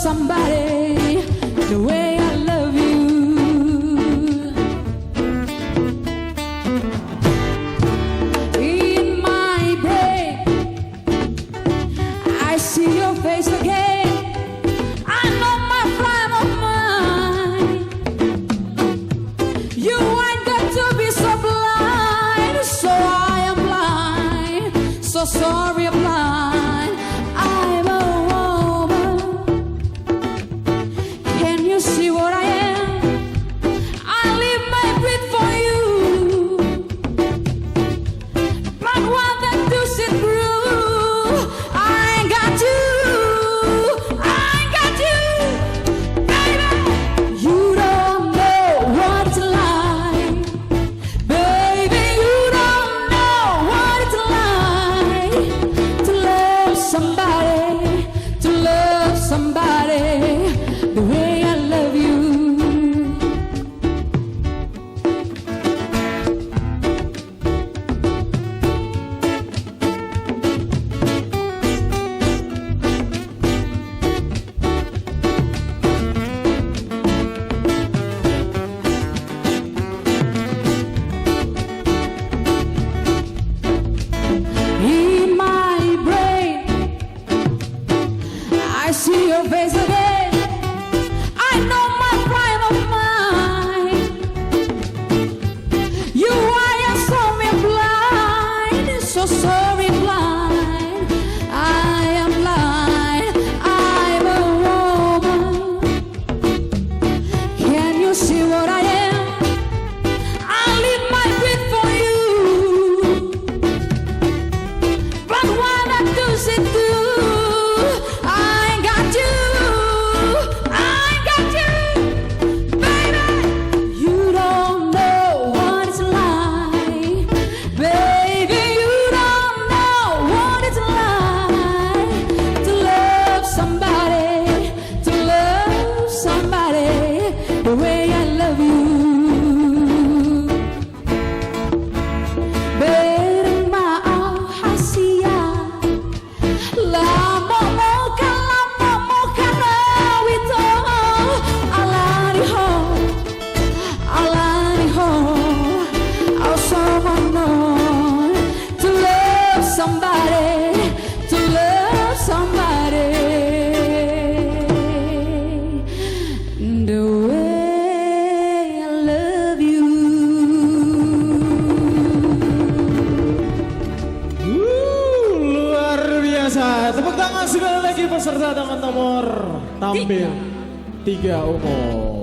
somebody the way I love you. In my brain, I see your face again. I know my friend of mine. You ain't got to be so blind, so I am blind, so sorry I'm blind. I'm a woman. Can you see what I am? I live my breath for you. But what that does it through? I ain't got you. I ain't got you, baby. You don't know what it's like, baby. You don't know what it's like to love somebody, to love somebody the way I love you. In my brain, I see your face again. I know my pride of mine. You are so me blind, so sorry blind. I am blind. I'm a woman. Can you see what I am? I live my breath for you. But what that does it do? I ain't got you. I ain't got you, baby. You don't know what it's like, baby. You don't know what it's like to love somebody, to love somebody the way I love you. Somebody, to love somebody the way I love you. Luar biasa. Tepuk tangan sekali lagi peserta dengan nomor tampil 3 umum.